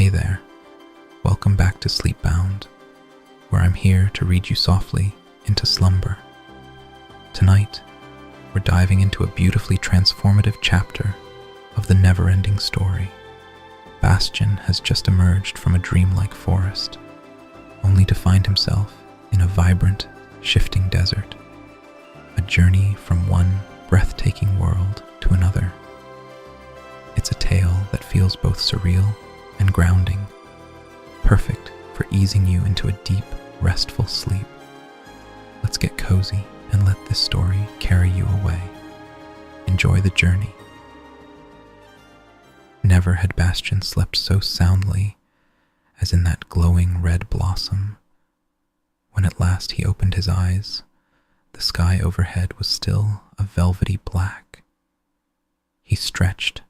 Hey there, welcome back to Sleepbound, where I'm here to read you softly into slumber. Tonight, we're diving into a beautifully transformative chapter of the Neverending Story. Bastian has just emerged from a dreamlike forest, only to find himself in a vibrant, shifting desert, a journey from one breathtaking world to another. It's a tale that feels both surreal and grounding, perfect for easing you into a deep, restful sleep. Let's get cozy and let this story carry you away. Enjoy the journey. Never had Bastian slept so soundly as in that glowing red blossom. When at last he opened his eyes, the sky overhead was still a velvety black. He stretched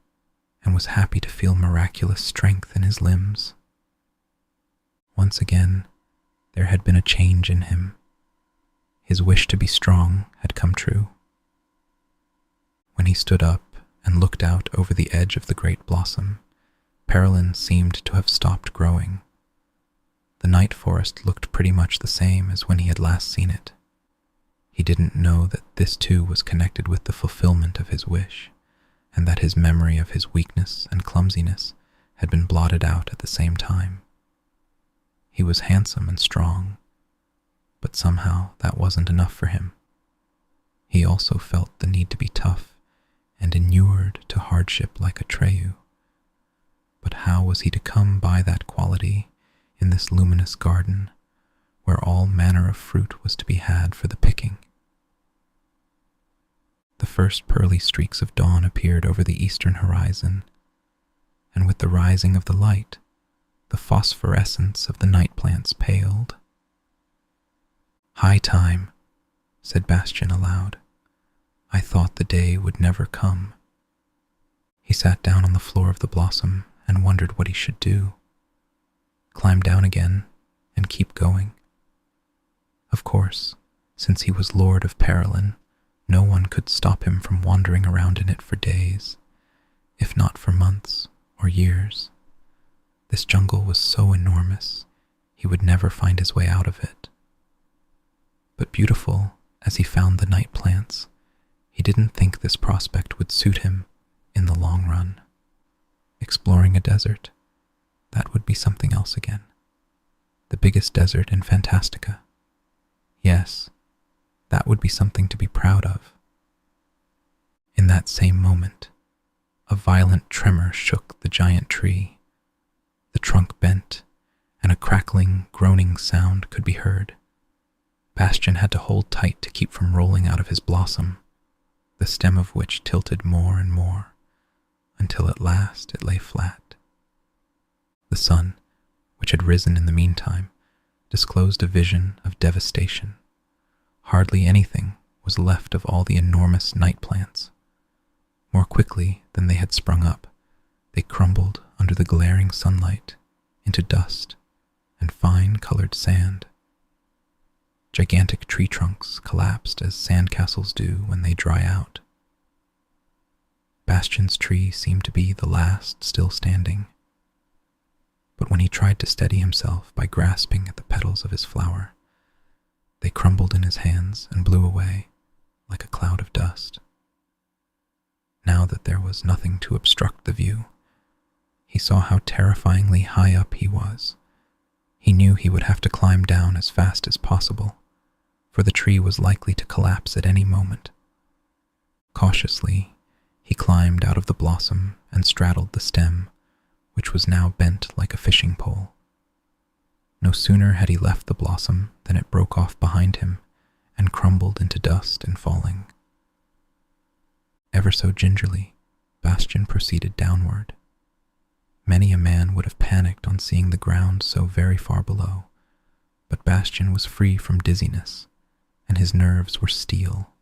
and was happy to feel miraculous strength in his limbs. Once again, there had been a change in him. His wish to be strong had come true. When he stood up and looked out over the edge of the great blossom, Perilin seemed to have stopped growing. The night forest looked pretty much the same as when he had last seen it. He didn't know that this too was connected with the fulfillment of his wish, and that his memory of his weakness and clumsiness had been blotted out at the same time. He was handsome and strong, but somehow that wasn't enough for him. He also felt the need to be tough and inured to hardship like Atreyu. But how was he to come by that quality in this luminous garden where all manner of fruit was to be had for the picking? The first pearly streaks of dawn appeared over the eastern horizon, and with the rising of the light, the phosphorescence of the night plants paled. "High time," said Bastian aloud. "I thought the day would never come." He sat down on the floor of the blossom and wondered what he should do. Climb down again and keep going. Of course, since he was Lord of Perilin, no one could stop him from wandering around in it for days, if not for months or years. This jungle was so enormous, he would never find his way out of it. But beautiful as he found the night plants, he didn't think this prospect would suit him in the long run. Exploring a desert, that would be something else again. The biggest desert in Fantastica. Yes, that would be something to be proud of. In that same moment, a violent tremor shook the giant tree. The trunk bent, and a crackling, groaning sound could be heard. Bastian had to hold tight to keep from rolling out of his blossom, the stem of which tilted more and more, until at last it lay flat. The sun, which had risen in the meantime, disclosed a vision of devastation. Hardly anything was left of all the enormous night plants. More quickly than they had sprung up, they crumbled under the glaring sunlight into dust and fine-colored sand. Gigantic tree trunks collapsed as sandcastles do when they dry out. Bastian's tree seemed to be the last still standing. But when he tried to steady himself by grasping at the petals of his flower, they crumbled in his hands and blew away like a cloud of dust. Now that there was nothing to obstruct the view, he saw how terrifyingly high up he was. He knew he would have to climb down as fast as possible, for the tree was likely to collapse at any moment. Cautiously, he climbed out of the blossom and straddled the stem, which was now bent like a fishing pole. No sooner had he left the blossom than it broke off behind him and crumbled into dust and falling. Ever so gingerly, Bastian proceeded downward. Many a man would have panicked on seeing the ground so very far below, but Bastian was free from dizziness, and his nerves were steel.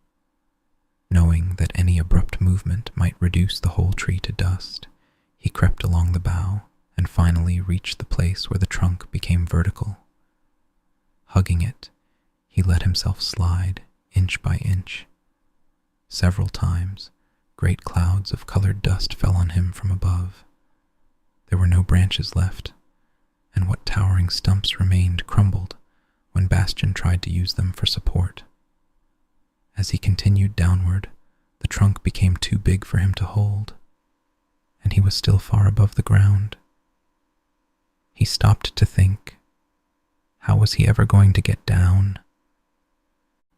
Knowing that any abrupt movement might reduce the whole tree to dust, he crept along the bough and finally reached the place where the trunk became vertical. Hugging it, he let himself slide inch by inch. Several times, great clouds of colored dust fell on him from above. There were no branches left, and what towering stumps remained crumbled when Bastian tried to use them for support. As he continued downward, the trunk became too big for him to hold, and he was still far above the ground. He stopped to think, how was he ever going to get down?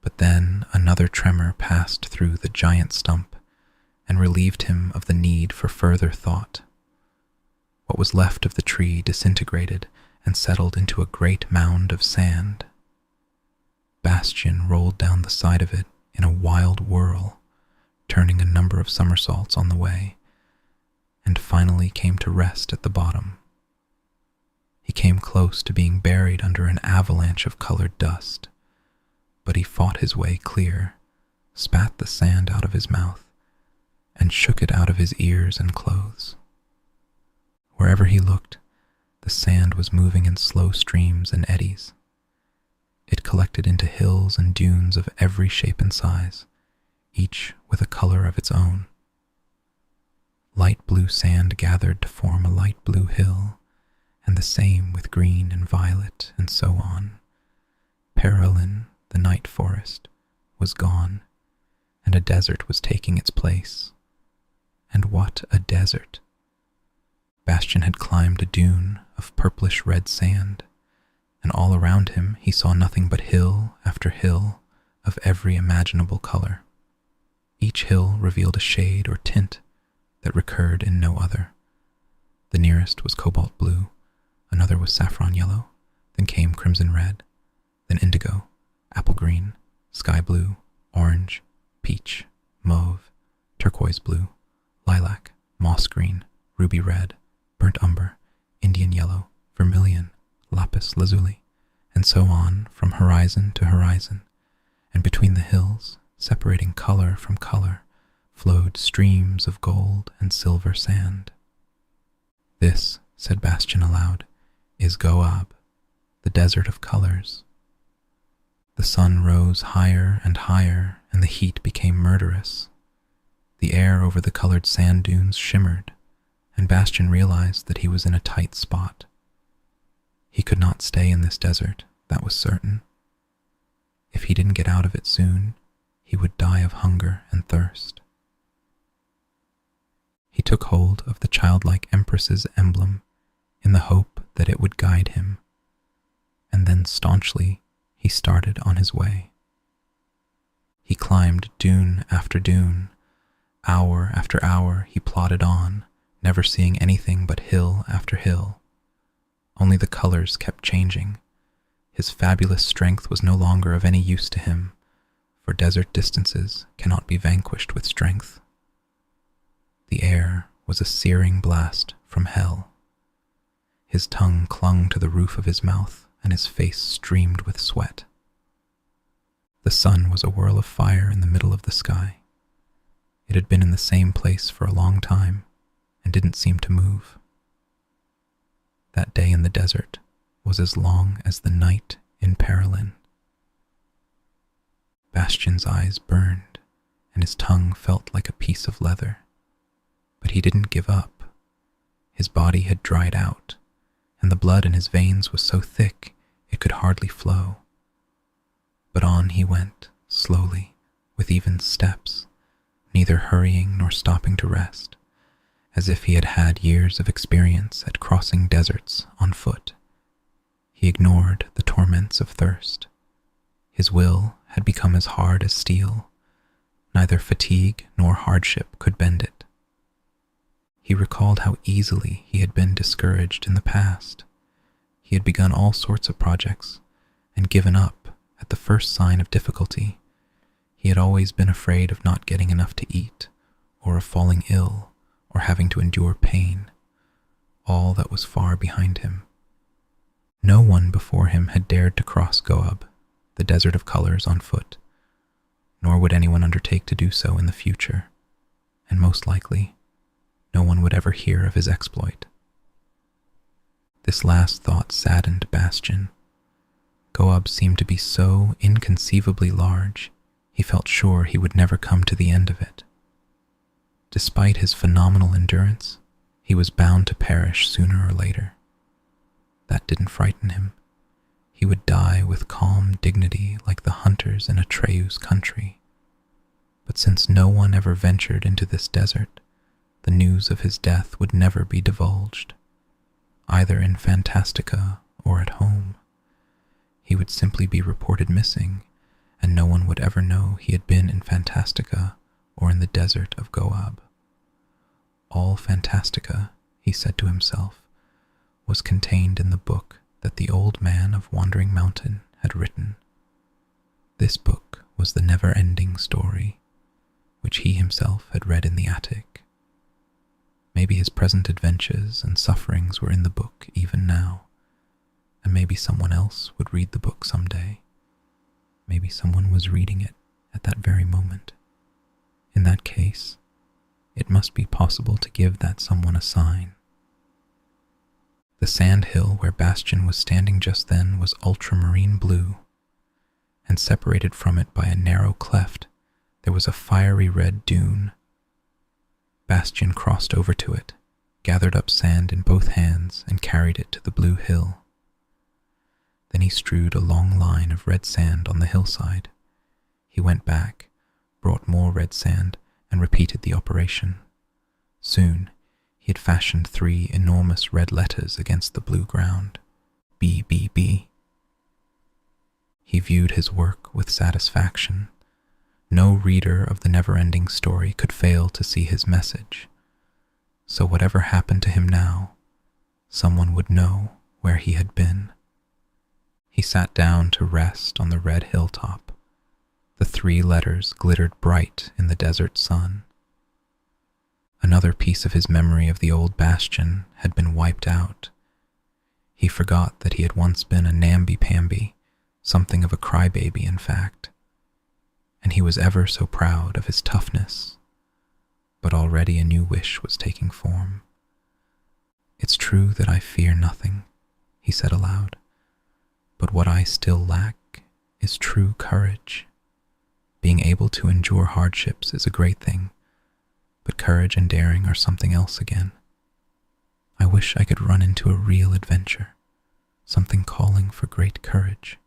But then another tremor passed through the giant stump and relieved him of the need for further thought. What was left of the tree disintegrated and settled into a great mound of sand. Bastian rolled down the side of it in a wild whirl, turning a number of somersaults on the way, and finally came to rest at the bottom. He came close to being buried under an avalanche of colored dust, but he fought his way clear, spat the sand out of his mouth, and shook it out of his ears and clothes. Wherever he looked, the sand was moving in slow streams and eddies. It collected into hills and dunes of every shape and size, each with a color of its own. Light blue sand gathered to form a light blue hill, and the same with green and violet, and so on. Perilin, the night forest, was gone, and a desert was taking its place. And what a desert! Bastian had climbed a dune of purplish red sand, and all around him he saw nothing but hill after hill of every imaginable color. Each hill revealed a shade or tint that recurred in no other. The nearest was cobalt blue, another was saffron yellow, then came crimson red, then indigo, apple green, sky blue, orange, peach, mauve, turquoise blue, lilac, moss green, ruby red, burnt umber, Indian yellow, vermilion, lapis lazuli, and so on from horizon to horizon, and between the hills, separating color from color, flowed streams of gold and silver sand. "This," said Bastian aloud, "is Goab, the desert of colors." The sun rose higher and higher, and the heat became murderous. The air over the colored sand dunes shimmered, and Bastian realized that he was in a tight spot. He could not stay in this desert, that was certain. If he didn't get out of it soon, he would die of hunger and thirst. He took hold of the childlike empress's emblem in the hope that it would guide him, and then staunchly he started on his way. He climbed dune after dune. Hour after hour he plodded on, never seeing anything but hill after hill. Only the colors kept changing. His fabulous strength was no longer of any use to him, for desert distances cannot be vanquished with strength. The air was a searing blast from hell. His tongue clung to the roof of his mouth, and his face streamed with sweat. The sun was a whirl of fire in the middle of the sky. It had been in the same place for a long time, and didn't seem to move. That day in the desert was as long as the night in Perilin. Bastian's eyes burned, and his tongue felt like a piece of leather. But he didn't give up. His body had dried out, and the blood in his veins was so thick it could hardly flow. But on he went, slowly, with even steps, neither hurrying nor stopping to rest, as if he had had years of experience at crossing deserts on foot. He ignored the torments of thirst. His will had become as hard as steel. Neither fatigue nor hardship could bend it. He recalled how easily he had been discouraged in the past. He had begun all sorts of projects and given up at the first sign of difficulty. He had always been afraid of not getting enough to eat, or of falling ill, or having to endure pain, all that was far behind him. No one before him had dared to cross Goab, the desert of colors, on foot, nor would anyone undertake to do so in the future, and most likely, no one would ever hear of his exploit. This last thought saddened Bastian. Goab seemed to be so inconceivably large, he felt sure he would never come to the end of it. Despite his phenomenal endurance, he was bound to perish sooner or later. That didn't frighten him. He would die with calm dignity like the hunters in Atreus' country. But since no one ever ventured into this desert, the news of his death would never be divulged, either in Fantastica or at home. He would simply be reported missing, and no one would ever know he had been in Fantastica or in the desert of Goab. All Fantastica, he said to himself, was contained in the book that the old man of Wandering Mountain had written. This book was the Neverending Story, which he himself had read in the attic. Maybe his present adventures and sufferings were in the book even now, and maybe someone else would read the book someday. Maybe someone was reading it at that very moment. In that case, it must be possible to give that someone a sign. The sand hill where Bastian was standing just then was ultramarine blue, and separated from it by a narrow cleft, there was a fiery red dune. Bastian crossed over to it, gathered up sand in both hands, and carried it to the blue hill. Then he strewed a long line of red sand on the hillside. He went back, brought more red sand, and repeated the operation. Soon, he had fashioned 3 enormous red letters against the blue ground. BBB. He viewed his work with satisfaction. No reader of the Neverending Story could fail to see his message. So whatever happened to him now, someone would know where he had been. He sat down to rest on the red hilltop. The 3 letters glittered bright in the desert sun. Another piece of his memory of the old Bastian had been wiped out. He forgot that he had once been a namby-pamby, something of a crybaby in fact, and he was ever so proud of his toughness. But already a new wish was taking form. "It's true that I fear nothing," he said aloud, "but what I still lack is true courage. Being able to endure hardships is a great thing, but courage and daring are something else again. I wish I could run into a real adventure, something calling for great courage.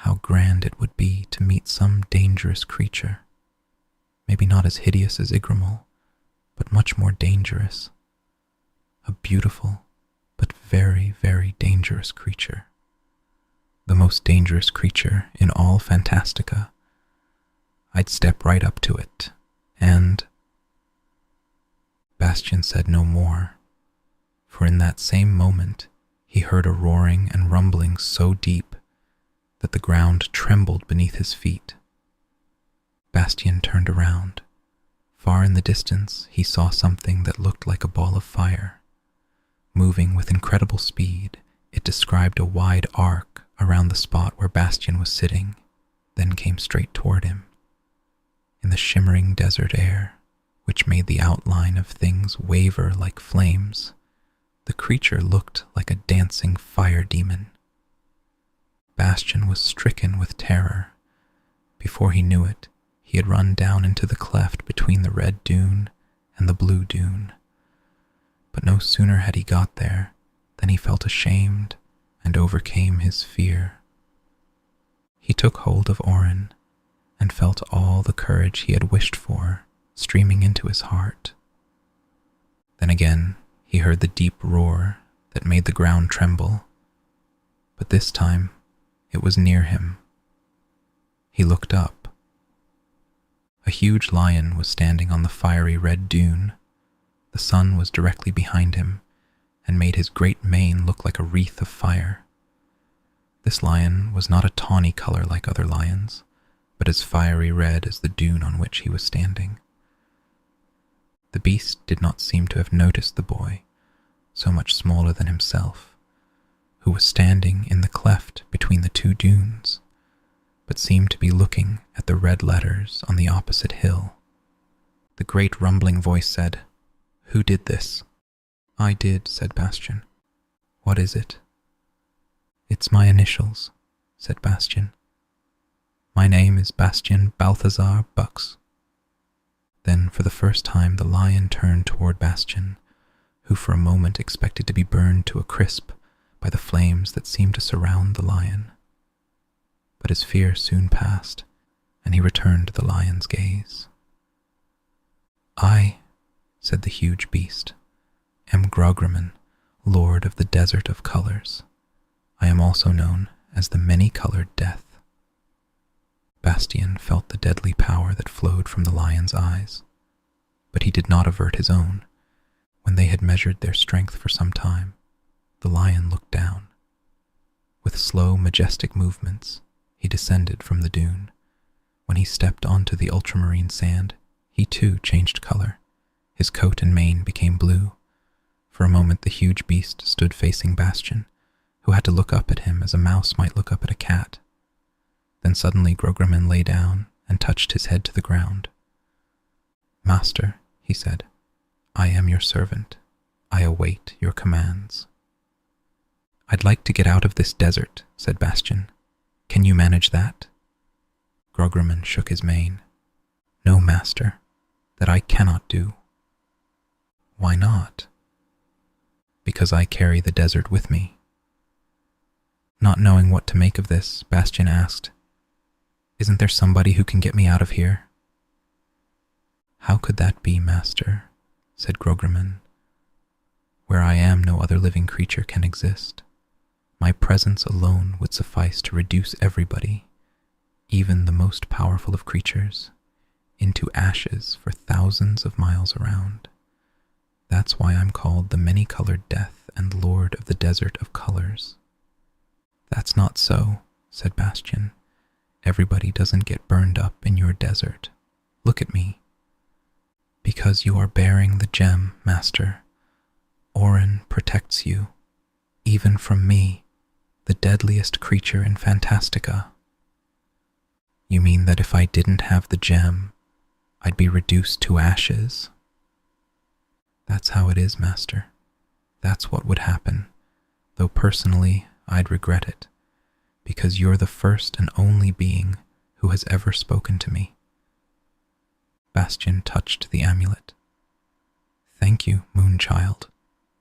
How grand it would be to meet some dangerous creature, maybe not as hideous as Igramil, but much more dangerous. A beautiful, but very, very dangerous creature. The most dangerous creature in all Fantastica. I'd step right up to it, and..." Bastian said no more, for in that same moment he heard a roaring and rumbling so deep that the ground trembled beneath his feet. Bastian turned around. Far in the distance he saw something that looked like a ball of fire. Moving with incredible speed, it described a wide arc around the spot where Bastian was sitting, then came straight toward him. In the shimmering desert air, which made the outline of things waver like flames, the creature looked like a dancing fire demon. Bastian was stricken with terror. Before he knew it, he had run down into the cleft between the red dune and the blue dune. But no sooner had he got there than he felt ashamed and overcame his fear. He took hold of Auryn and felt all the courage he had wished for streaming into his heart. Then again, he heard the deep roar that made the ground tremble, but this time it was near him. He looked up. A huge lion was standing on the fiery red dune. The sun was directly behind him and made his great mane look like a wreath of fire. This lion was not a tawny color like other lions, but as fiery red as the dune on which he was standing. The beast did not seem to have noticed the boy, so much smaller than himself, who was standing in the cleft between the 2 dunes, but seemed to be looking at the red letters on the opposite hill. The great rumbling voice said, "Who did this?" "I did," said Bastian. "What is it?" "It's my initials," said Bastian. "My name is Bastian Balthazar Bux." Then, for the first time, the lion turned toward Bastian, who for a moment expected to be burned to a crisp by by the flames that seemed to surround the lion. But his fear soon passed, and he returned the lion's gaze. "I," said the huge beast, "am Grogriman, Lord of the Desert of Colors. I am also known as the Many-Colored Death." Bastian felt the deadly power that flowed from the lion's eyes, but he did not avert his own. When they had measured their strength for some time, the lion looked down. With slow, majestic movements, he descended from the dune. When he stepped onto the ultramarine sand, he too changed color. His coat and mane became blue. For a moment the huge beast stood facing Bastian, who had to look up at him as a mouse might look up at a cat. Then suddenly Grogriman lay down and touched his head to the ground. "Master," he said, "I am your servant. I await your commands." "I'd like to get out of this desert," said Bastian. "Can you manage that?" Grogriman shook his mane. "No, master, that I cannot do." "Why not?" "Because I carry the desert with me." Not knowing what to make of this, Bastian asked, "Isn't there somebody who can get me out of here?" "How could that be, master?" said Grogriman. "Where I am, no other living creature can exist. My presence alone would suffice to reduce everybody, even the most powerful of creatures, into ashes for thousands of miles around. That's why I'm called the Many-Colored Death and Lord of the Desert of Colors." "That's not so," said Bastian. "Everybody doesn't get burned up in your desert. Look at me." "Because you are bearing the gem, master. Auryn protects you, even from me, the deadliest creature in Fantastica." "You mean that if I didn't have the gem, I'd be reduced to ashes?" "That's how it is, master. That's what would happen, though personally I'd regret it, because you're the first and only being who has ever spoken to me." Bastian touched the amulet. "Thank you, Moonchild,"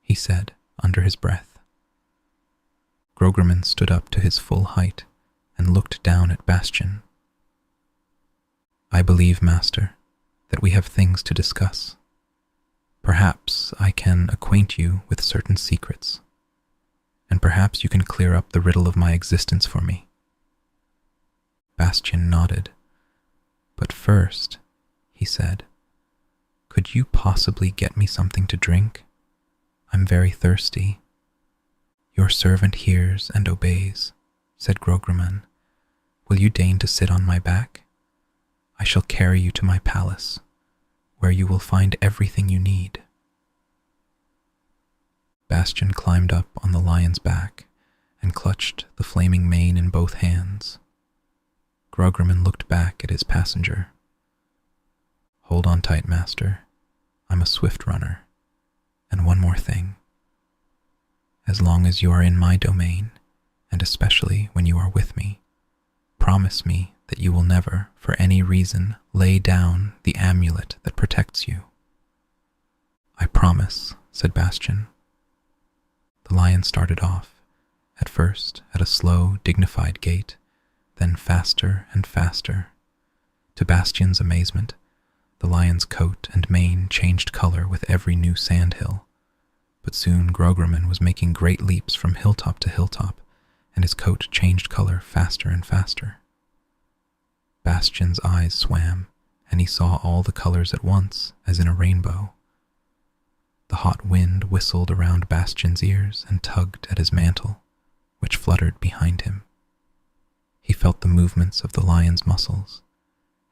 he said under his breath. Grogriman stood up to his full height and looked down at Bastian. "I believe, master, that we have things to discuss. Perhaps I can acquaint you with certain secrets, and perhaps you can clear up the riddle of my existence for me." Bastian nodded. "But first," he said, "could you possibly get me something to drink? I'm very thirsty." "Your servant hears and obeys," said Grogriman. "Will you deign to sit on my back? I shall carry you to my palace, where you will find everything you need." Bastian climbed up on the lion's back and clutched the flaming mane in both hands. Grogriman looked back at his passenger. "Hold on tight, master. I'm a swift runner. And one more thing. As long as you are in my domain, and especially when you are with me, promise me that you will never, for any reason, lay down the amulet that protects you." "I promise," said Bastian. The lion started off, at first at a slow, dignified gait, then faster and faster. To Bastian's amazement, the lion's coat and mane changed color with every new sandhill, but soon Grogriman was making great leaps from hilltop to hilltop, and his coat changed color faster and faster. Bastian's eyes swam, and he saw all the colors at once, as in a rainbow. The hot wind whistled around Bastian's ears and tugged at his mantle, which fluttered behind him. He felt the movements of the lion's muscles,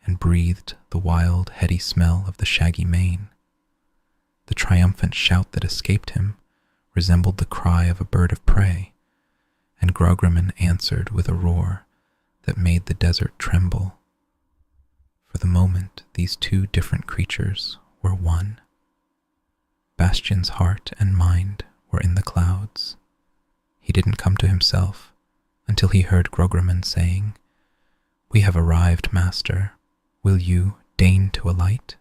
and breathed the wild, heady smell of the shaggy mane. The triumphant shout that escaped him resembled the cry of a bird of prey, and Grogriman answered with a roar that made the desert tremble. For the moment, these two different creatures were one. Bastian's heart and mind were in the clouds. He didn't come to himself until he heard Grogriman saying, "We have arrived, master. Will you deign to alight?"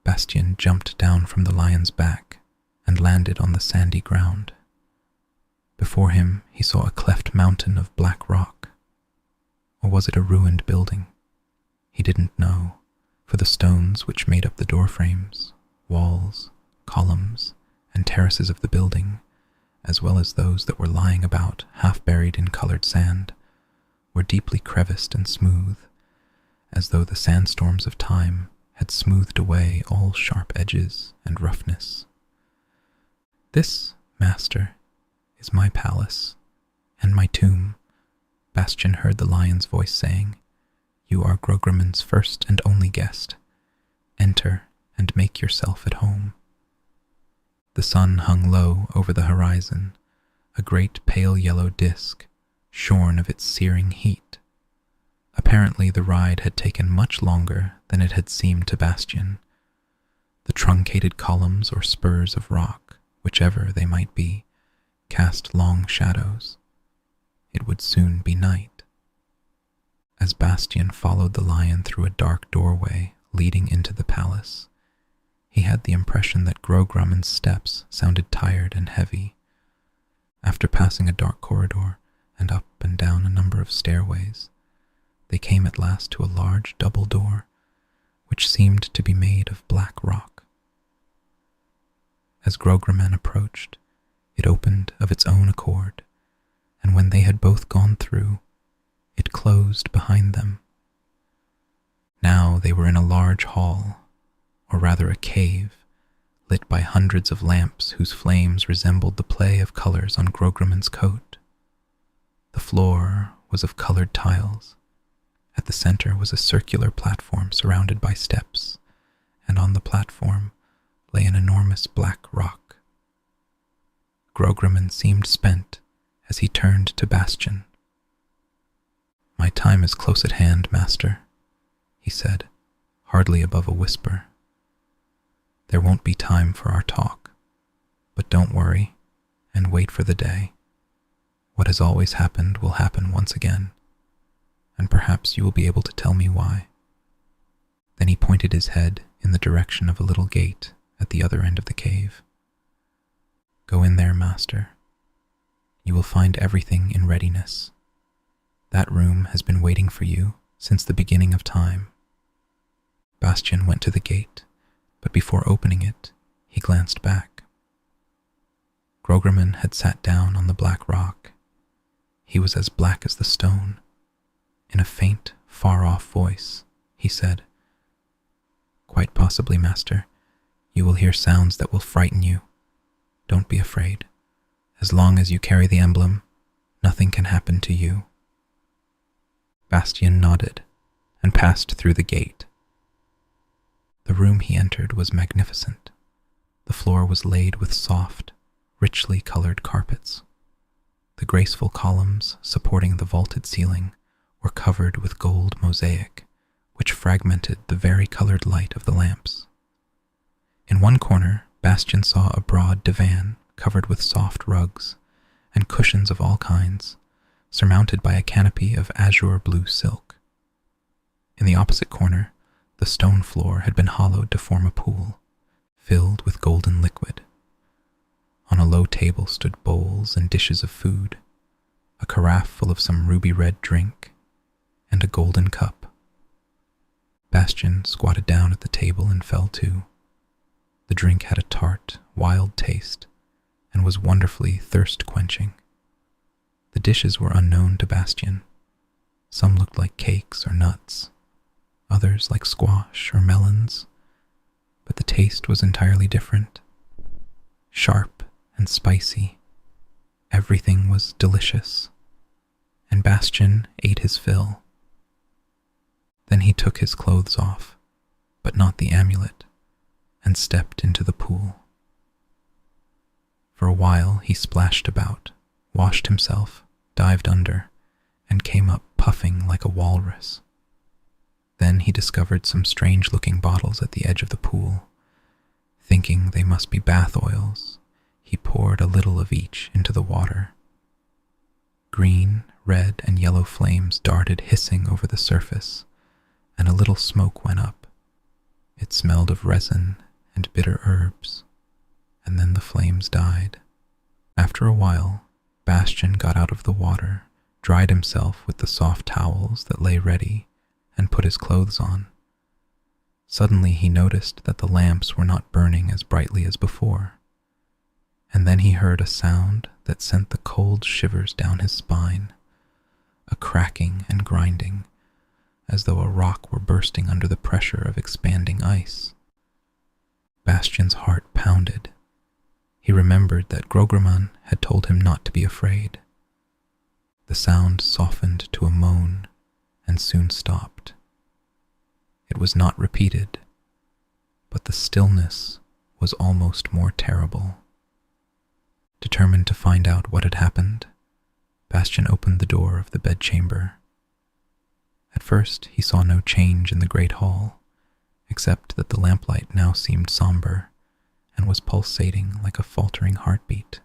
Bastian jumped down from the lion's back and landed on the sandy ground. Before him he saw a cleft mountain of black rock. Or was it a ruined building? He didn't know, for the stones which made up the door frames, walls, columns, and terraces of the building, as well as those that were lying about half buried in colored sand, were deeply creviced and smooth, as though the sandstorms of time had smoothed away all sharp edges and roughness. "This, master, is my palace and my tomb," Bastian heard the lion's voice saying. "You are Grogrimm's first and only guest. Enter and make yourself at home." The sun hung low over the horizon, a great pale yellow disk, shorn of its searing heat. Apparently the ride had taken much longer than it had seemed to Bastian. The truncated columns or spurs of rock, whichever they might be, cast long shadows. It would soon be night. As Bastian followed the lion through a dark doorway leading into the palace, he had the impression that Grogrimm's steps sounded tired and heavy. After passing a dark corridor and up and down a number of stairways, they came at last to a large double door, which seemed to be made of black rock. As Grogrim approached, it opened of its own accord, and when they had both gone through, it closed behind them. Now they were in a large hall, or rather a cave, lit by hundreds of lamps whose flames resembled the play of colors on Grogrimm's coat. The floor was of colored tiles. At the center was a circular platform surrounded by steps, and on the platform lay an enormous black rock. Grogrim seemed spent as he turned to Bastian. "My time is close at hand, master," he said, hardly above a whisper. "There won't be time for our talk, but don't worry and wait for the day. What has always happened will happen once again, and perhaps you will be able to tell me why." Then he pointed his head in the direction of a little gate at the other end of the cave. "Go in there, master. You will find everything in readiness. That room has been waiting for you since the beginning of time." Bastian went to the gate, but before opening it, he glanced back. Grogrim had sat down on the black rock. He was as black as the stone. In a faint, far-off voice, he said, "Quite possibly, master. You will hear sounds that will frighten you. Don't be afraid. As long as you carry the emblem, nothing can happen to you." Bastian nodded and passed through the gate. The room he entered was magnificent. The floor was laid with soft, richly colored carpets. The graceful columns supporting the vaulted ceiling were covered with gold mosaic, which fragmented the vari-colored light of the lamps. In one corner, Bastian saw a broad divan covered with soft rugs and cushions of all kinds, surmounted by a canopy of azure blue silk. In the opposite corner, the stone floor had been hollowed to form a pool, filled with golden liquid. On a low table stood bowls and dishes of food, a carafe full of some ruby-red drink, and a golden cup. Bastian squatted down at the table and fell to. The drink had a tart, wild taste, and was wonderfully thirst-quenching. The dishes were unknown to Bastian. Some looked like cakes or nuts, others like squash or melons, but the taste was entirely different. Sharp and spicy, everything was delicious, and Bastian ate his fill. Then he took his clothes off, but not the amulet, and stepped into the pool. For a while he splashed about, washed himself, dived under, and came up puffing like a walrus. Then he discovered some strange-looking bottles at the edge of the pool. Thinking they must be bath oils, he poured a little of each into the water. Green, red, and yellow flames darted hissing over the surface, and a little smoke went up. It smelled of resin and bitter herbs, and then the flames died. After a while, Bastian got out of the water, dried himself with the soft towels that lay ready, and put his clothes on. Suddenly he noticed that the lamps were not burning as brightly as before, and then he heard a sound that sent the cold shivers down his spine, a cracking and grinding, as though a rock were bursting under the pressure of expanding ice. Bastian's heart pounded. He remembered that Grograman had told him not to be afraid. The sound softened to a moan and soon stopped. It was not repeated, but the stillness was almost more terrible. Determined to find out what had happened, Bastian opened the door of the bedchamber. At first he saw no change in the great hall, except that the lamplight now seemed somber and was pulsating like a faltering heartbeat.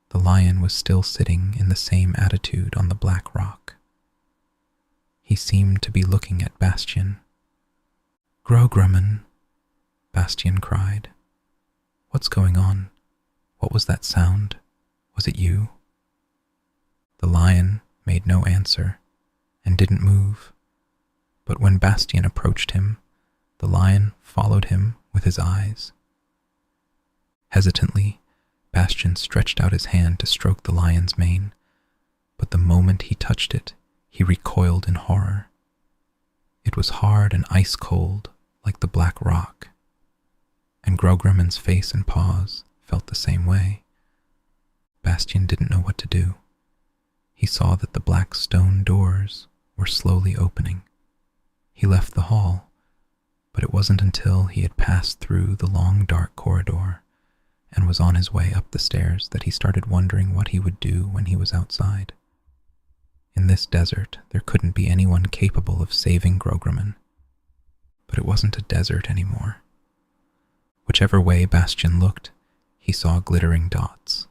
The lion was still sitting in the same attitude on the black rock. He seemed to be looking at Bastian. "Grograman," Bastian cried. "What's going on? What was that sound? Was it you?" The lion made no answer and didn't move, but when Bastian approached him, the lion followed him with his eyes. Hesitantly, Bastian stretched out his hand to stroke the lion's mane, but the moment he touched it, he recoiled in horror. It was hard and ice-cold, like the black rock, and Grograman's face and paws felt the same way. Bastian didn't know what to do. He saw that the black stone doors were slowly opening. He left the hall, but it wasn't until he had passed through the long dark corridor and was on his way up the stairs that he started wondering what he would do when he was outside. In this desert, there couldn't be anyone capable of saving Grograman. But it wasn't a desert anymore. Whichever way Bastian looked, he saw glittering dots.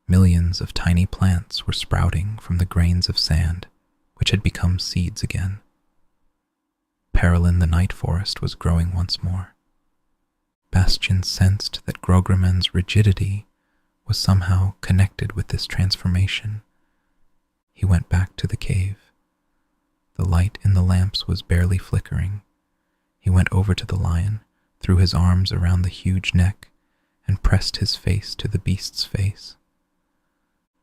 Millions of tiny plants were sprouting from the grains of sand, which had become seeds again. Perilin the night forest was growing once more. Bastian sensed that Grograman's rigidity was somehow connected with this transformation. He went back to the cave. The light in the lamps was barely flickering. He went over to the lion, threw his arms around the huge neck, and pressed his face to the beast's face.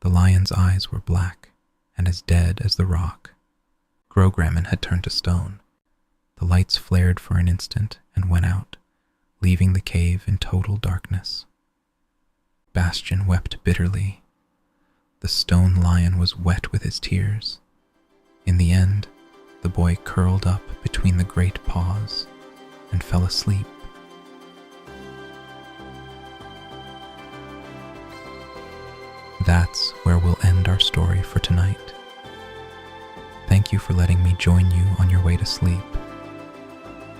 The lion's eyes were black and as dead as the rock. Grograman had turned to stone. The lights flared for an instant and went out, leaving the cave in total darkness. Bastian wept bitterly. The stone lion was wet with his tears. In the end, the boy curled up between the great paws and fell asleep. That's where we'll end our story for tonight. Thank you for letting me join you on your way to sleep.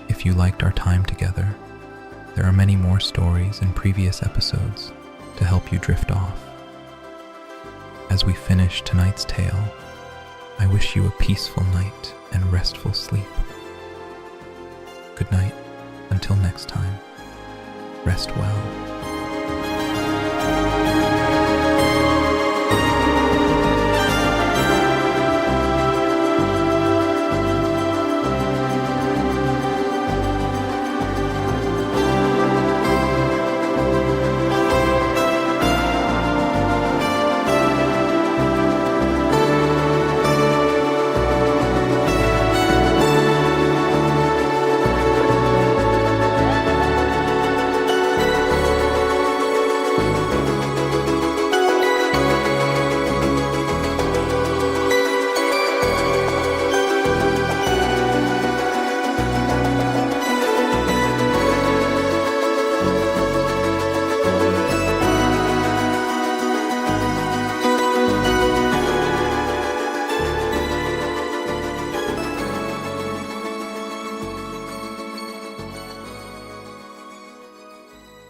If you liked our time together, there are many more stories in previous episodes to help you drift off. As we finish tonight's tale, I wish you a peaceful night and restful sleep. Good night, until next time. Rest well.